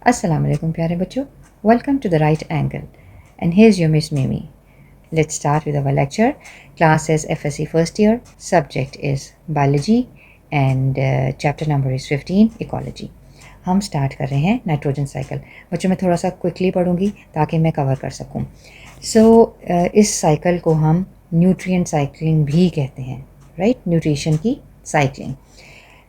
Assalamu alaikum प्यारे बच्चों, welcome to the right angle and here's your Miss Mimi. Let's start with our lecture. Class is FSC first year, subject is biology and chapter number is 15 ecology. हम start कर रहे हैं nitrogen cycle. बच्चों मैं थोड़ा सा quickly पढ़ूंगी ताकि मैं कवर कर सकूं. इस साइकिल को हम न्यूट्रिएंट साइक्लिंग भी कहते हैं, राइट? न्यूट्रिशन की cycling.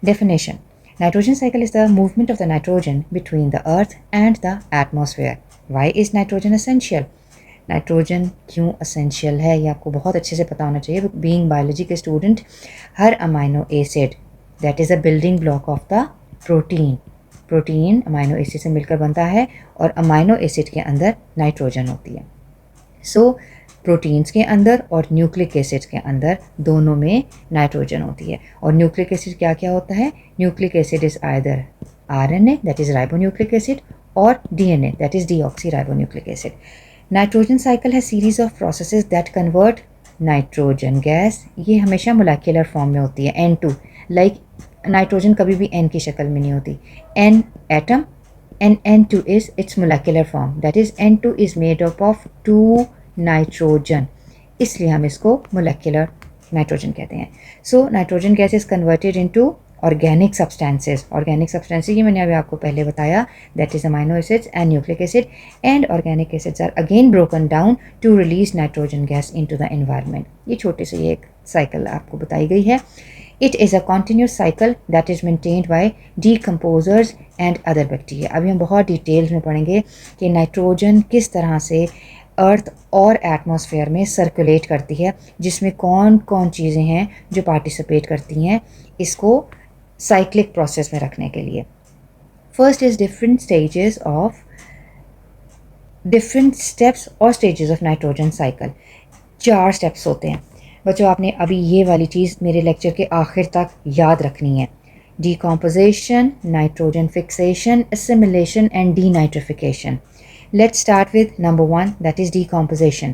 Definition: Nitrogen cycle is the movement of the nitrogen between the earth and the atmosphere. Why is nitrogen essential? Nitrogen क्यों असेंशियल है ये आपको बहुत अच्छे से पता होना चाहिए. बीइंग बायोलॉजी के student, her amino acid that is a building block of the protein amino acid से मिलकर बनता है और अमाइनो एसिड के अंदर नाइट्रोजन होती है. प्रोटीन्स के अंदर और न्यूक्लिक एसिड के अंदर दोनों में नाइट्रोजन होती है. और न्यूक्लिक एसिड क्या क्या होता है? Nucleic acid is either RNA that is ribonucleic acid और DNA that is deoxyribonucleic acid. Nitrogen cycle है series of processes that convert nitrogen gas. ये हमेशा मोलेकुलर फॉर्म में होती है, N2. लाइक नाइट्रोजन कभी भी N की शक्ल में नहीं होती. N atom and N2 is its molecular form, that is N2 is made up of 2 nitrogen, इसलिए हम इसको मोलेकुलर नाइट्रोजन कहते हैं. So nitrogen gas is converted into organic substances. Organic substances ये मैंने अभी आपको पहले बताया, that is amino acids and nucleic acid, and organic acids are again broken down to release nitrogen gas into the environment. ये छोटे से ये एक साइकिल आपको बताई गई है. It is a continuous cycle that is maintained by decomposers and other bacteria. अभी हम बहुत डिटेल्स में पढ़ेंगे कि नाइट्रोजन किस तरह से अर्थ और एटमॉस्फेयर में सर्कुलेट करती है, जिसमें कौन कौन चीज़ें हैं जो पार्टिसिपेट करती हैं इसको साइक्लिक प्रोसेस में रखने के लिए. फर्स्ट इज़ डिफरेंट स्टेप्स और stages of nitrogen cycle. 4 steps होते हैं. बच्चों आपने अभी ये वाली चीज़ मेरे लेक्चर के आखिर तक याद रखनी है. Decomposition, nitrogen fixation, assimilation and denitrification. Let's start with number 1 that is decomposition.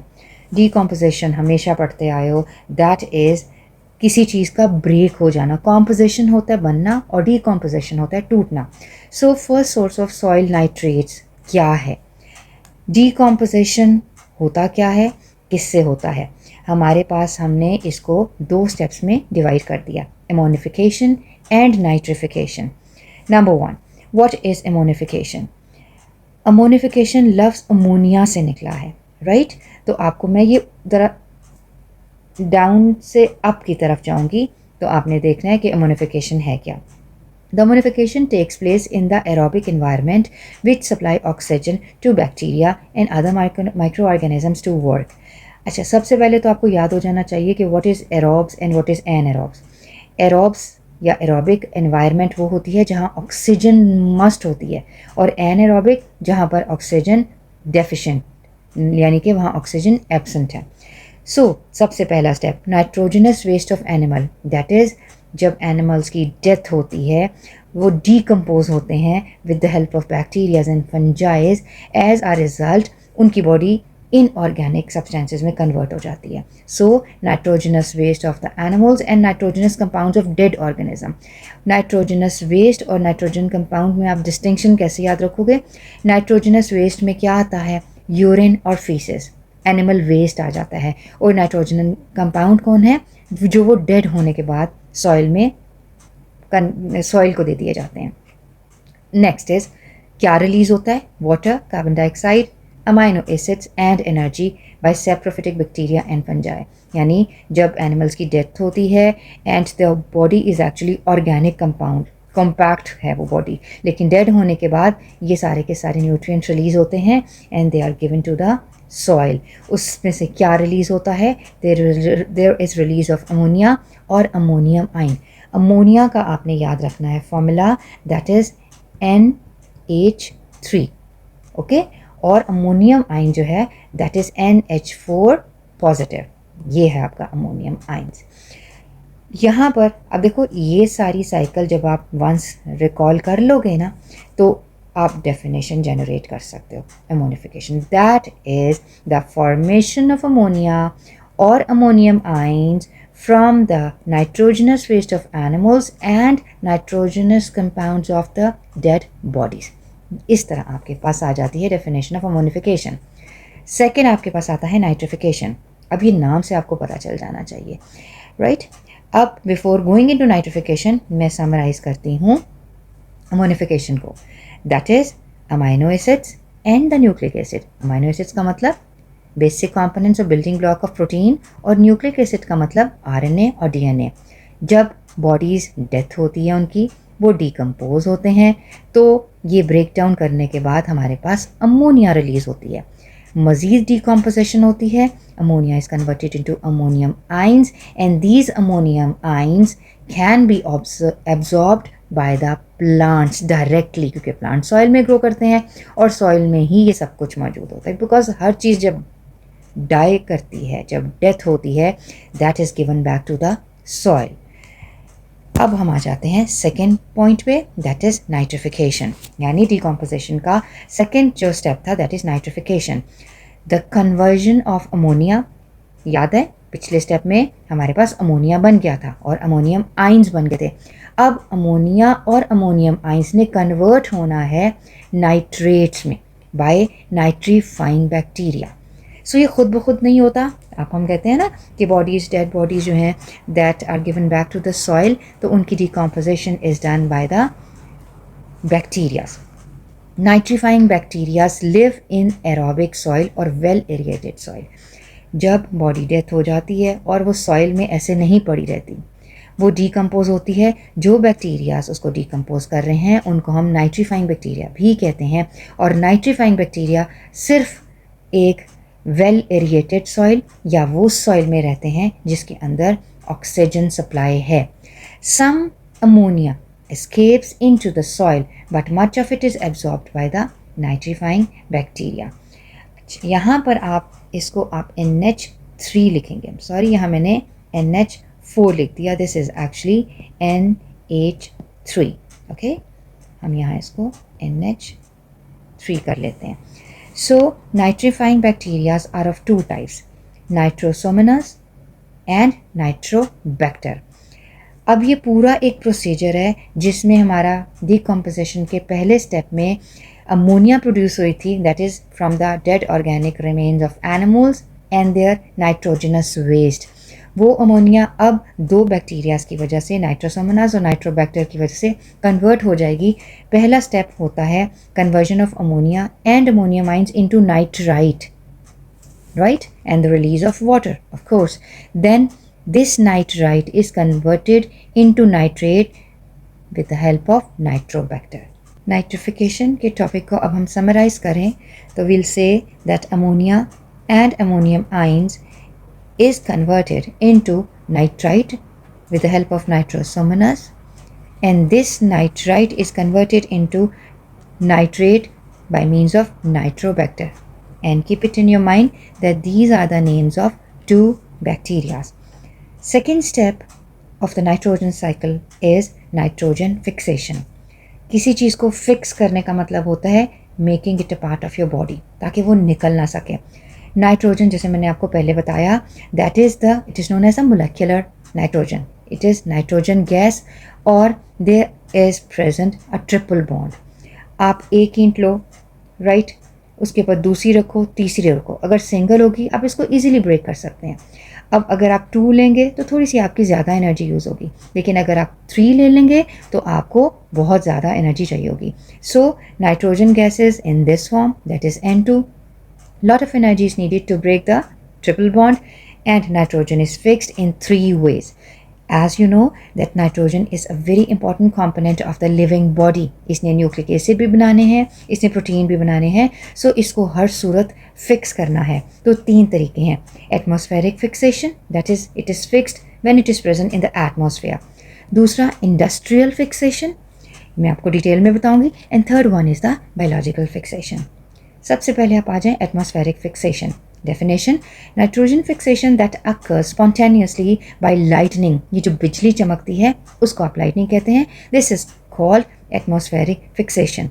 Decomposition हमेशा पढ़ते आए हो, दैट इज़ किसी चीज़ का ब्रेक हो जाना. कॉम्पोजिशन होता है बनना और डिकम्पोजिशन होता है टूटना. So first source of soil nitrates क्या है? डिकम्पोजिशन होता क्या है, किससे होता है? हमारे पास हमने इसको 2 स्टेप्स में डिवाइड कर दिया, ammonification and nitrification. Number 1, what is ammonification? Ammonification लफ्ज़ अमोनिया से निकला है, राइट? तो आपको मैं ये ज़रा डाउन से अप की तरफ जाऊंगी तो आपने देखना है कि अमोनिफिकेशन है क्या. The ammonification takes place in the aerobic environment which supply oxygen to bacteria and other microorganisms to work. अच्छा, सबसे पहले तो आपको याद हो जाना चाहिए कि what is aerobes and what is anaerobes. Aerobes या एरोबिक एनवायरनमेंट वो होती है जहाँ ऑक्सीजन मस्ट होती है, और एनएरोबिक जहाँ पर ऑक्सीजन डेफिशिएंट यानी कि वहाँ ऑक्सीजन एब्सेंट है. सबसे पहला step, nitrogenous waste of animal, that is जब एनिमल्स की डेथ होती है वो डीकम्पोज होते हैं with the help of bacterias and fungis. As a result उनकी बॉडी इनऑर्गेनिक सब्सटेंसेस में कन्वर्ट हो जाती है. So nitrogenous waste of the animals and nitrogenous compounds of dead organism. Nitrogenous waste और नाइट्रोजन कंपाउंड में आप डिस्टिंक्शन कैसे याद रखोगे? नाइट्रोजनस वेस्ट में क्या आता है? यूरिन और फीसेस, एनिमल वेस्ट आ जाता है. और नाइट्रोजन कंपाउंड कौन है? जो वो डेड होने के बाद सॉइल को दे दिए जाते हैं. नेक्स्ट इज क्या रिलीज होता है? Water, carbon dioxide, amino acids and energy by saprophytic bacteria and fungi. यानी जब एनिमल्स की डेथ होती है and the body is actually organic compound, compact है वो बॉडी, लेकिन डेड होने के बाद ये सारे के सारे न्यूट्रिएंट्स रिलीज होते हैं and they are given to the soil. उसमें से क्या रिलीज़ होता है? There is release of ammonia और अमोनियम आइन. अमोनिया का आपने याद रखना है formula, that is NH3, okay. और अमोनियम आइन जो है दैट इज़ NH4 पॉजिटिव. ये है आपका अमोनियम आइंस. यहाँ पर अब देखो, ये सारी साइकिल जब आप वंस रिकॉल कर लोगे ना तो आप डेफिनेशन जनरेट कर सकते हो. Ammonification that is the formation of ammonia और ammonium ions from the nitrogenous waste of animals and nitrogenous compounds of the dead bodies. इस तरह आपके पास आ जाती है डेफिनेशन ऑफ अमोनिफिकेशन। सेकेंड आपके पास आता है नाइट्रिफिकेशन। अब ये नाम से आपको पता चल जाना चाहिए, राइट। अब बिफोर गोइंग इनटू नाइट्रिफिकेशन मैं समराइज करती हूँ अमोनिफिकेशन को। That is amino acids and the nucleic acid. Amino acids का मतलब बेसिक कंपोनेंट्स और बिल्डिंग ब्लॉक ऑफ प्रोटीन, और न्यूक्लिक एसिड का मतलब आरएनए और डीएनए। जब बॉडीज़ डेथ होती है उनकी, वो डिकम्पोज होते हैं, तो ये ब्रेक डाउन करने के बाद हमारे पास अमोनिया रिलीज होती है। मज़ीद डिकम्पोजिशन होती है, ammonia is converted into ammonium ions and these ammonium ions can be absorbed by the plants directly, क्योंकि प्लांट सॉइल में ग्रो करते हैं और सॉइल में ही ये सब कुछ मौजूद होता है। बिकॉज हर चीज़ जब डाई करती है, जब डेथ होती है, that is given back to the soil. अब हम आ जाते हैं सेकेंड पॉइंट पे, दैट इज़ नाइट्रिफिकेशन, यानी डिकम्पोजिशन का सेकेंड जो स्टेप था that is nitrification, the conversion of ammonia. याद है पिछले स्टेप में हमारे पास अमोनिया बन गया था और अमोनियम आइंस बन गए थे। अब अमोनिया और अमोनियम आइंस ने कन्वर्ट होना है नाइट्रेट्स में बाय नाइट्रीफाइंग बैक्टीरिया। सो ये खुद ब खुद नहीं होता। आप हम कहते हैं ना कि बॉडीज़, डेड बॉडीज़ जो हैं that are given back to the soil, तो उनकी decomposition is done by the bacterias. Nitrifying bacterias live in aerobic soil और वेल एरिएटेड सॉइल। जब बॉडी डेथ हो जाती है और वो सॉइल में ऐसे नहीं पड़ी रहती, वो डिकम्पोज होती है। जो बैक्टीरियाज उसको डिकम्पोज कर रहे हैं उनको हम नाइट्रीफाइंग बैक्टीरिया भी कहते हैं। और नाइट्रीफाइंग बैक्टीरिया सिर्फ एक वेल एरिएटेड सॉइल या वो सॉइल में रहते हैं जिसके अंदर ऑक्सीजन सप्लाई है। सम ammonia escapes into the soil but much of it is absorbed by the nitrifying bacteria। यहाँ पर आप इसको आप NH3 लिखेंगे, सॉरी यहाँ मैंने NH4 लिख दिया, this is actually NH3। Okay, हम यहाँ इसको NH3 कर लेते हैं। So nitrifying bacteria are of two types, Nitrosomonas and Nitrobacter। अब ये पूरा एक प्रोसीजर है जिसमें हमारा डिकम्पोजिशन के पहले स्टेप में अमोनिया प्रोड्यूस हुई थी, that is from the dead organic remains of animals and their nitrogenous waste. वो अमोनिया अब दो बैक्टीरियाज की वजह से, नाइट्रोसोमोनास और नाइट्रोबैक्टर की वजह से कन्वर्ट हो जाएगी। पहला स्टेप होता है conversion of ammonia and ammonium ions into nitrite, right, and the release of water, of course. Then this nitrite is converted into nitrate with the help of Nitrobacter। Nitrification के topic को अब हम summarise करें तो we'll say that ammonia and ammonium ions is converted into nitrite with the help of Nitrosomonas, and this nitrite is converted into nitrate by means of Nitrobacter। And keep it in your mind that these are the names of two bacteria। Second step of the nitrogen cycle is nitrogen fixation। किसी चीज़ को fix करने का मतलब होता है making it a part of your body, ताकि वो निकल ना सके। नाइट्रोजन, जैसे मैंने आपको पहले बताया, that is the, it is known as a molecular nitrogen, it is nitrogen gas और there is present a triple bond. आप एक ईंट लो, राइट, उसके ऊपर दूसरी रखो, तीसरी रखो, अगर सिंगल होगी आप इसको इजीली ब्रेक कर सकते हैं। अब अगर आप 2 लेंगे तो थोड़ी सी आपकी ज़्यादा एनर्जी यूज़ होगी, लेकिन अगर आप 3 ले लेंगे तो आपको बहुत ज़्यादा एनर्जी चाहिए होगी। So nitrogen gases in this form, that is N2, lot of energy is needed to break the triple bond, and nitrogen is fixed in 3 ways। As you know that nitrogen is a very important component of the living body। इसने nucleic acid भी बनाने हैं, इसने protein भी बनाने हैं, सो इसको हर सूरत fix करना है। तो 3 तरीके हैं, atmospheric fixation, that is it is fixed when it is present in the atmosphere. दूसरा इंडस्ट्रियल फिक्सेशन, मैं आपको डिटेल में बताऊंगी, and third one is the biological fixation. सबसे पहले आप आ जाएं atmospheric fixation. Definition, nitrogen fixation that occurs spontaneously by lightning. ये जो बिजली चमकती है उसको आप लाइटनिंग कहते हैं, this is called atmospheric fixation.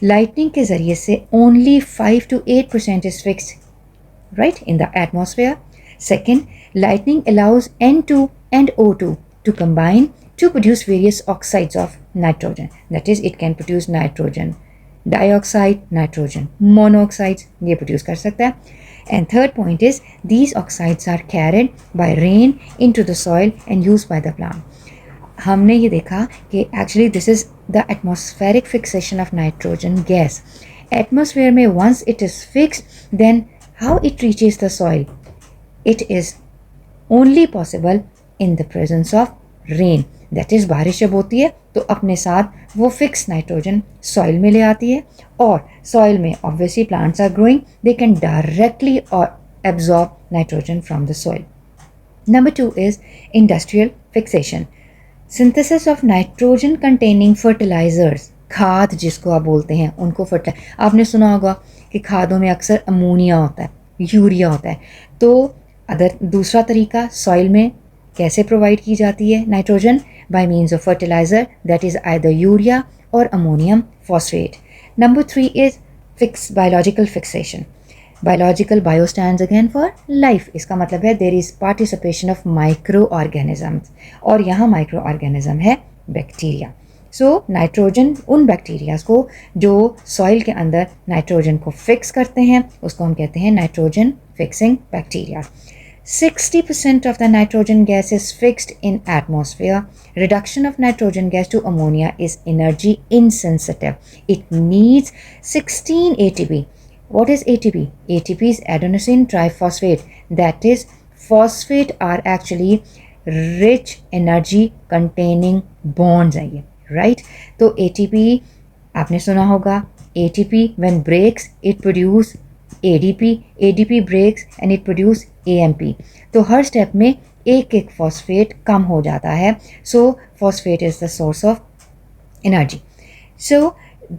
Lightning के ज़रिए से only 5 to 8% is fixed right in the atmosphere. Second, lightning allows N2 and O2 to combine to produce various oxides of nitrogen, that is it can produce nitrogen dioxide, nitrogen, monoxides ये produce कर सकता है. And third point is these oxides are carried by rain into the soil and used by the plant. हमने ये देखा कि actually this is the atmospheric fixation of nitrogen gas. Atmosphere में once it is fixed then how it reaches the soil, it is only possible in the presence of rain. That is बारिश जब होती है तो अपने साथ वो fix nitrogen soil में ले आती है, और सॉइल में obviously plants are growing, they can directly absorb nitrogen from the soil. Number 2 is industrial fixation. Synthesis of nitrogen containing fertilizers, खाद जिसको आप बोलते हैं उनको आपने सुना होगा कि खादों में अक्सर अमोनिया होता है, यूरिया होता है. तो अदर दूसरा तरीका सॉइल में कैसे प्रोवाइड की जाती है nitrogen, by means of fertiliser that is either urea और ammonium phosphate. Number 3 is fix biological fixation. Biological, bio stands again for life. इसका मतलब है there is participation of micro organisms, और यहाँ माइक्रो ऑर्गेनिज्म है बैक्टीरिया. सो नाइट्रोजन उन bacterias को जो सॉइल के अंदर नाइट्रोजन को फिक्स करते हैं उसको हम कहते हैं nitrogen fixing bacteria. 60% of the nitrogen gas is fixed in atmosphere. Reduction of nitrogen gas to ammonia is energy insensitive. It needs 16 ATP. What is ATP? ATP is adenosine triphosphate. That is, phosphate are actually rich energy containing bonds है ये, right? तो ATP आपने सुना होगा, ATP when breaks it produce ADP, ADP breaks and it produce AMP. तो हर step में एक एक फॉस्फेट कम हो जाता है. So phosphate is the source of energy. So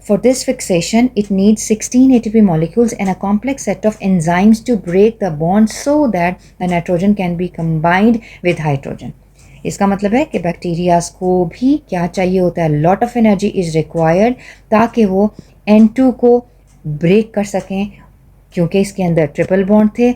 for this fixation it needs 16 ATP molecules and a complex set of enzymes to break the bond so that the nitrogen can be combined with hydrogen. इसका मतलब है कि bacterias को भी क्या चाहिए होता है, lot of energy is required ताकि वो N2 को ब्रेक कर सकें, क्योंकि इसके अंदर ट्रिपल बॉन्ड थे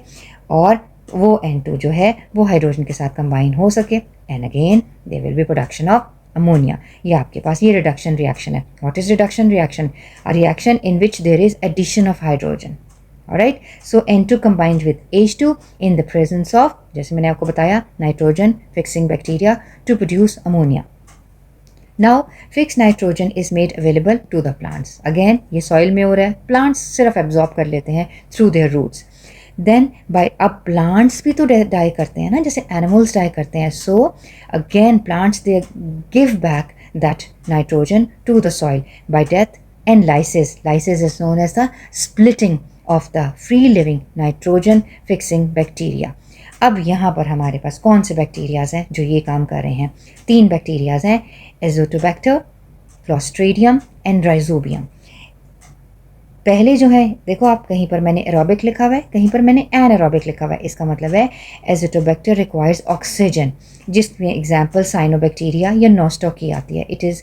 और वो N2 जो है वो हाइड्रोजन के साथ कंबाइन हो सके. And again there will be production of ammonia. ये आपके पास ये रिडक्शन रिएक्शन है. What is reduction reaction? A reaction in which there is addition of hydrogen. Alright, so N2 combined with H2 in the presence of, जैसे मैंने आपको बताया, nitrogen fixing bacteria to produce ammonia. Now fixed nitrogen is made available to the plants. Again ये soil में हो रहा है, plants सिर्फ एब्जॉर्ब कर लेते हैं through their roots. Then by, अब प्लांट्स भी तो डाई करते हैं ना, जैसे एनिमल्स डाई करते हैं. So again plants they give back that nitrogen to the soil by death and lysis. Lysis is known as the splitting of the free living nitrogen fixing bacteria. अब यहाँ पर हमारे पास कौन से बैक्टीरियाज हैं जो ये काम कर रहे हैं? 3 बैक्टीरियाज हैं, एजोटोबैक्टर, क्लोस्ट्रीडियम एंड राइजोबियम. पहले जो है देखो आप, कहीं पर मैंने एरोबिक लिखा हुआ है, कहीं पर मैंने एनारोबिक लिखा हुआ है. इसका मतलब है एजोटोबैक्टर रिक्वायर्स ऑक्सीजन, जिसमें एग्जाम्पल साइनोबैक्टीरिया या नोस्टॉक की आती है. It is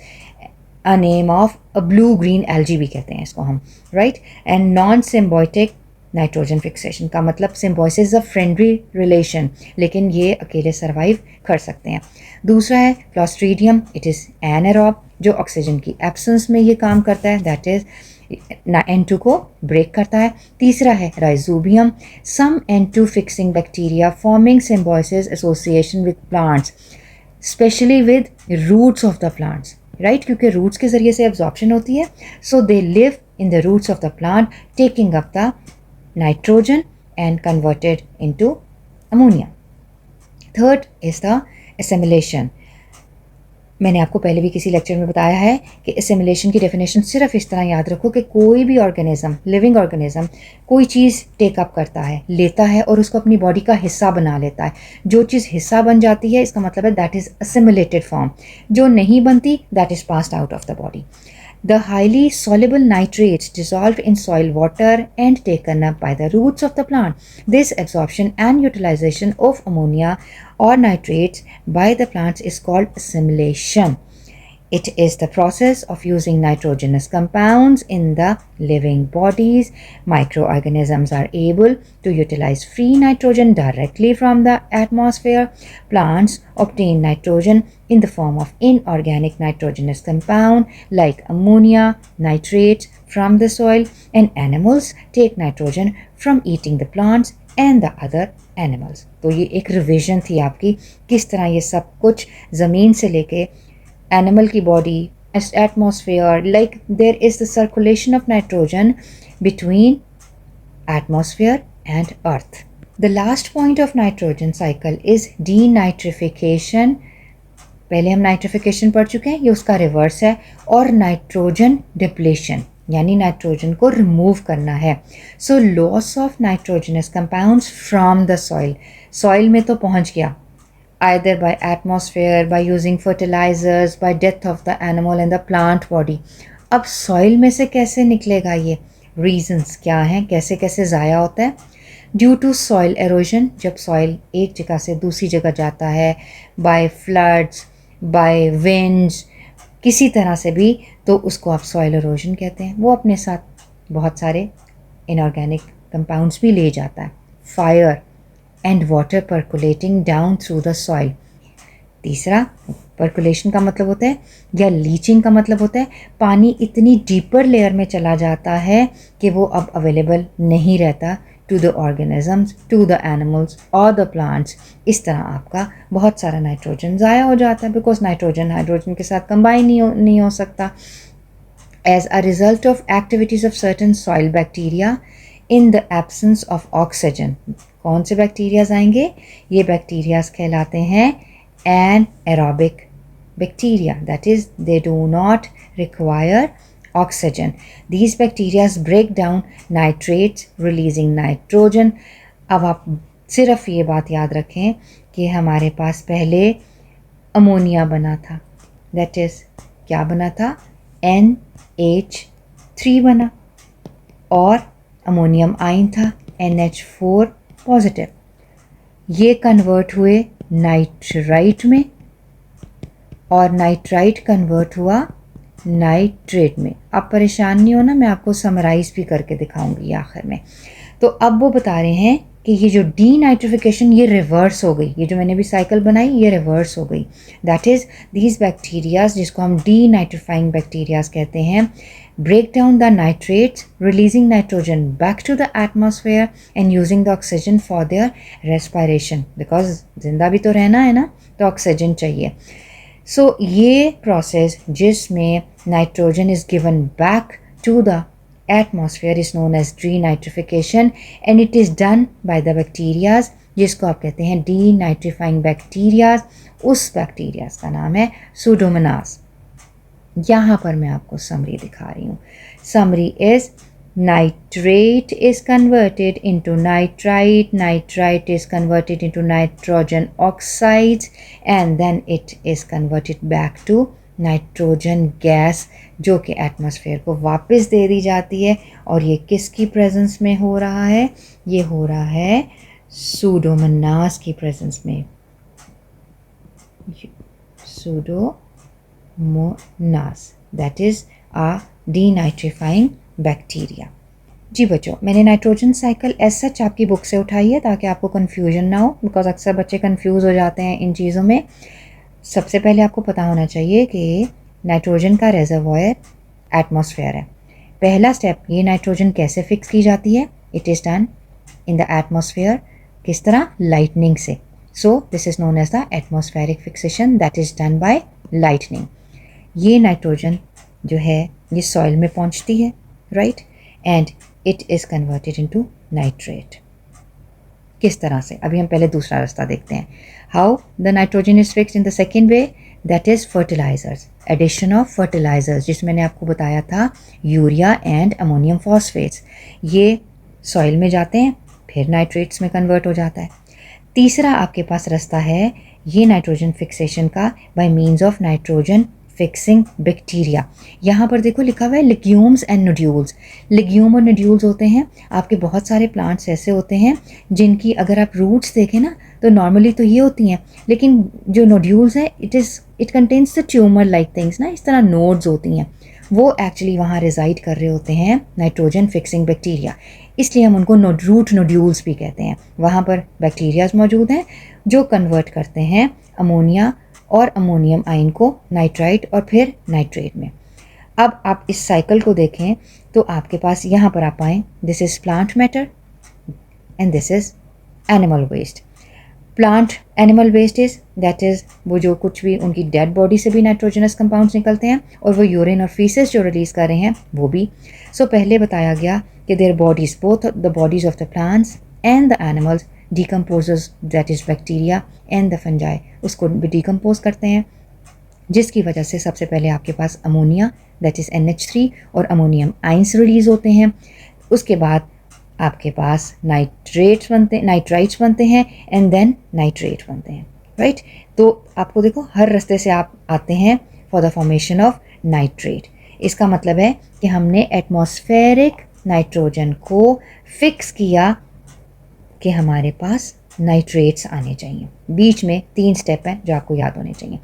a name of a blue green algae भी कहते हैं इसको हम, right. And non symbiotic nitrogen fixation का मतलब सिम्बायोसिस ऑफ फ्रेंडली रिलेशन, लेकिन ये अकेले सर्वाइव कर सकते हैं. दूसरा है क्लोस्ट्रीडियम, इट इज़ एनारोब जो ऑक्सीजन की एब्सेंस में ये काम करता है, दैट इज़ N2 को ब्रेक करता है. तीसरा है rhizobium, some N2 fixing bacteria forming symbiosis association with plants, specially with roots of the plants, right, क्योंकि रूट्स के ज़रिए से एब्जॉर्प्शन होती है. So they live in the roots of the plant taking up the nitrogen and converted into ammonia. Third is the assimilation. मैंने आपको पहले भी किसी लेक्चर में बताया है कि assimilation की डेफिनेशन सिर्फ इस तरह याद रखो कि कोई भी ऑर्गेनिज्म, लिविंग ऑर्गेनिज्म, कोई चीज़ टेकअप करता है, लेता है और उसको अपनी बॉडी का हिस्सा बना लेता है. जो चीज़ हिस्सा बन जाती है इसका मतलब है दैट इज़ assimilated form. जो नहीं बनती that is passed out of the body. The highly soluble nitrates dissolved in soil water and taken up by the roots of the plant. This absorption and utilization of ammonia or nitrates by the plants is called assimilation. It is the process of using nitrogenous compounds in the living bodies. Microorganisms are able to utilize free nitrogen directly from the atmosphere. Plants obtain nitrogen in the form of inorganic nitrogenous compound like ammonia, nitrates from the soil, and animals take nitrogen from eating the plants and the other animals. तो ये एक revision थी आपकी, किस तरह ये सब कुछ ज़मीन से लेके animal की body, atmosphere, like there is the circulation of nitrogen between atmosphere and earth. The last point of nitrogen cycle is denitrification. पहले हम नाइट्रिफिकेशन पढ़ चुके हैं, ये उसका रिवर्स है, और नाइट्रोजन डिप्लेशन यानी नाइट्रोजन को रिमूव करना है. So loss of nitrogenous compounds from the soil. Soil में तो पहुंच गया, either by atmosphere, by using fertilizers, by death of the animal and the plant body. अब सॉइल में से कैसे निकलेगा ये? रीजंस क्या हैं, कैसे कैसे ज़ाया होता है? ड्यू टू सॉइल एरोजन, जब सॉइल एक जगह से दूसरी जगह जाता है, बाय फ्लड्स, बाय विंड्स, किसी तरह से भी, तो उसको आप सॉइल एरोजन कहते हैं. वो अपने साथ बहुत सारे इनऑर्गेनिक कंपाउंड्स भी ले जाता है. Fire and water percolating down through the soil. तीसरा, percolation का मतलब होता है या लीचिंग का मतलब होता है पानी इतनी डीपर लेयर में चला जाता है कि वो अब अवेलेबल नहीं रहता to the organisms, to the animals और द प्लांट्स. इस तरह आपका बहुत सारा नाइट्रोजन ज़ाया हो जाता है, बिकॉज नाइट्रोजन हाइड्रोजन के साथ कंबाइन नहीं हो सकता. As a result of activities of certain soil bacteria in the absence of oxygen. कौन से बैक्टीरियाज आएंगे? ये बैक्टीरियाज कहलाते हैं anaerobic bacteria, that is they do not require oxygen. These bacterias break down nitrates releasing nitrogen. अब आप सिर्फ ये बात याद रखें कि हमारे पास पहले अमोनिया बना था, दैट इज़ क्या बना था? NH3 बना, और अमोनियम आयन था NH4 पॉजिटिव. ये कन्वर्ट हुए नाइट्राइट में, और नाइट्राइट कन्वर्ट हुआ नाइट्रेट में. आप परेशान नहीं होना, मैं आपको समराइज भी करके दिखाऊंगी आखिर में. तो अब वो बता रहे हैं कि ये जो डीनाइट्रिफिकेशन ये रिवर्स हो गई, ये जो मैंने भी साइकिल बनाई ये रिवर्स हो गई. दैट इज़ दीज बैक्टीरियाज, जिसको हम डीनाइट्रिफाइंग बैक्टीरियाज कहते हैं, break down the nitrates, releasing nitrogen back to the atmosphere and using the oxygen for their respiration, because जिंदा भी तो रहना है ना, तो ऑक्सीजन चाहिए. So ये process जिसमें nitrogen is given back to the atmosphere is known as denitrification, and it is done by the bacteria, जिसको आप कहते हैं denitrifying bacteria. उस बैक्टीरिया का नाम है Pseudomonas. यहाँ पर मैं आपको समरी दिखा रही हूँ. Summary is nitrate is converted into nitrite, nitrite is converted into nitrogen oxides, and then it is converted back to nitrogen gas, जो कि एटमॉस्फेयर को वापस दे दी जाती है. और ये किसकी प्रेजेंस में हो रहा है? ये हो रहा है Pseudomonas की प्रेजेंस में. Pseudomonas, that is a denitrifying bacteria. जी बच्चों, मैंने नाइट्रोजन साइकिल एज सच आपकी बुक से उठाई है ताकि आपको कन्फ्यूजन ना हो, बिकॉज अक्सर बच्चे कंफ्यूज हो जाते हैं इन चीज़ों में. सबसे पहले आपको पता होना चाहिए कि नाइट्रोजन का रेजर्वॉयर एटमॉस्फेयर है. पहला स्टेप, ये नाइट्रोजन कैसे फिक्स की जाती है? It is done in the atmosphere. किस तरह? लाइटनिंग से. So this is known as the atmospheric fixation, that is done by lightning. ये नाइट्रोजन जो है ये सॉइल में पहुंचती है, right, and it is converted into nitrate. किस तरह से? अभी हम पहले दूसरा रास्ता देखते हैं. How the nitrogen is fixed in the second way, that is fertilizers, addition of fertilizers, जिसमें मैंने आपको बताया था यूरिया एंड अमोनियम फॉस्फेट्स. ये सॉइल में जाते हैं, फिर नाइट्रेट्स में कन्वर्ट हो जाता है. तीसरा आपके पास रास्ता है ये नाइट्रोजन फिक्सेशन का, bye means of nitrogen fixing bacteria. यहाँ पर देखो लिखा हुआ है लिग्यूम्स एंड नोड्यूल्स। लिग्यूम और नोड्यूल्स होते हैं आपके बहुत सारे प्लांट्स ऐसे होते हैं जिनकी अगर आप रूट्स देखें ना तो नॉर्मली तो ये होती हैं, लेकिन जो नोड्यूल्स हैं it contains the tumour like things ना, इस तरह नोड्स होती हैं, वो एक्चुअली वहाँ रिजाइड कर रहे होते हैं नाइट्रोजन फिक्सिंग बैक्टीरिया, इसलिए हम उनको रूट नोड्यूल्स भी कहते हैं। वहाँ पर बैक्टीरियाज मौजूद हैं जो कन्वर्ट करते हैं अमोनिया और अमोनियम आयन को नाइट्राइट और फिर नाइट्रेट में। अब आप इस साइकिल को देखें तो आपके पास यहाँ पर आप आएँ, this is plant matter and this is animal waste. Plant animal waste is that is वो जो कुछ भी उनकी डेड बॉडी से भी नाइट्रोजनस कंपाउंड्स निकलते हैं, और वो यूरिन और फीसेस जो रिलीज़ कर रहे हैं वो भी। सो पहले बताया गया कि their bodies both the bodies of the plants and the animals decomposers that is bacteria and the fungi उसको भी डिकम्पोज करते हैं, जिसकी वजह से सबसे पहले आपके पास अमोनिया दैट इज़ NH3 और अमोनियम आइंस रिलीज़ होते हैं। उसके बाद आपके पास नाइट्राइट्स बनते हैं एंड देन नाइट्रेट बनते हैं, राइट। तो आपको देखो हर रास्ते से आप आते हैं for the formation of nitrate. इसका मतलब है कि हमने एटमॉस्फेरिक नाइट्रोजन को फिक्स किया कि हमारे पास नाइट्रेट्स आने चाहिए। बीच में 3 स्टेप हैं जो आपको याद होने चाहिए।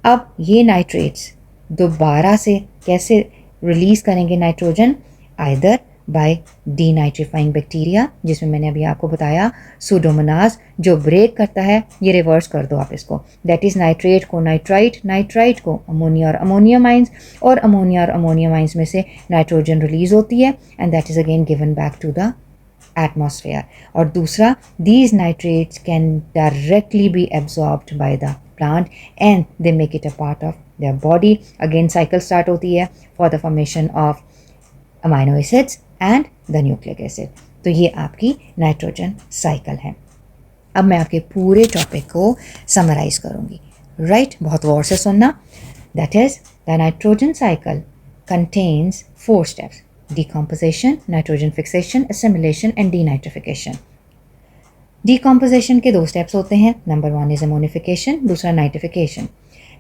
अब ये नाइट्रेट्स दोबारा से कैसे रिलीज़ करेंगे nitrogen, either bye denitrifying bacteria, जिसमें मैंने अभी आपको बताया सूडोमोनास जो ब्रेक करता है, ये रिवर्स कर दो आप इसको, दैट इज़ नाइट्रेट को नाइट्राइट, नाइट्राइट को अमोनिया और अमोनियम आइंस, और अमोनिया और अमोनियम आइंस में से नाइट्रोजन रिलीज होती है and that is again given back to the atmosphere. और दूसरा, these nitrates can directly be absorbed by the plant and they make it a part of their body. Again cycle start होती है for the formation of amino acids and the nucleic acid. तो ये आपकी nitrogen cycle है। अब मैं आपके पूरे टॉपिक को समराइज करूँगी, राइट। बहुत गौर से सुनना। That is the nitrogen cycle contains 4 steps: decomposition, nitrogen fixation, assimilation and denitrification. Decomposition के 2 स्टेप्स होते हैं। नंबर 1 इज अमोनिफिकेशन, दूसरा नाइट्रिफिकेशन।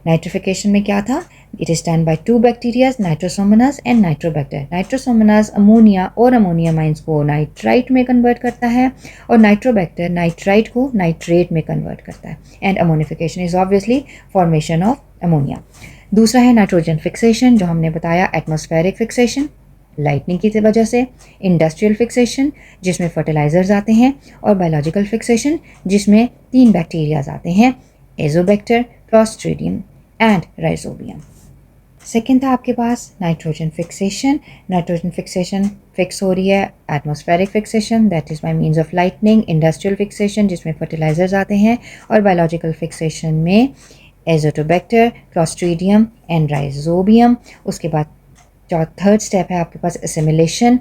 नाइट्रिफिकेशन में क्या था, it is done bye 2 bacterias, Nitrosomonas and Nitrobacter. Nitrosomonas ammonia और अमोनियम आइंस को nitrite में कन्वर्ट करता है और नाइट्रोबैक्टर नाइट्राइट को नाइट्रेट में कन्वर्ट करता है। And ammonification is obviously formation of ammonia. दूसरा है नाइट्रोजन फिक्सेशन, जो हमने बताया एटमॉस्फेरिक फिक्सेशन लाइटनिंग की वजह से, इंडस्ट्रियल फिक्सेशन जिसमें फर्टिलाइजर्स आते हैं, और बायोलॉजिकल फिक्सेशन जिसमें 3 बैक्टीरियाज आते हैं, azobacter, clostridium and rhizobium. Second था आपके पास nitrogen fixation. Nitrogen fixation fix हो रही है atmospheric fixation that is by means of lightning, industrial fixation जिसमें फर्टिलाइजर्स आते हैं, और बायोलॉजिकल फिक्सेशन में एजोटोबैक्टर, क्लॉस्ट्रीडियम एंड राइजोबियम। उसके बाद थर्ड स्टेप है आपके पास assimilation.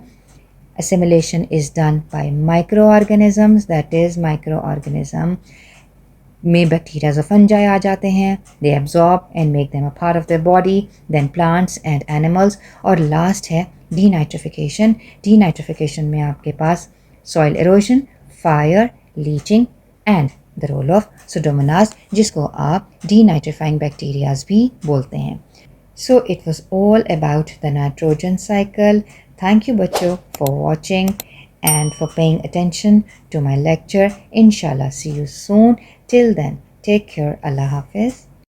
Assimilation is done by micro organisms, that is micro organism में बैक्टीरियाज और फंजाई आ जाते हैं, they absorb and make them a part of their body, then plants and animals. और लास्ट है डीनाइट्रिफिकेशन। डीनाइट्रिफिकेशन में आपके पास soil erosion, fire, leaching and the role of pseudomonas, जिसको आप डीनाइट्रीफाइंग बैक्टीरियाज भी बोलते हैं। So it was all about the nitrogen cycle. Thank you बच्चों for watching and for paying attention to my lecture. Inshallah see you soon. Till then, take care. Allah Hafiz.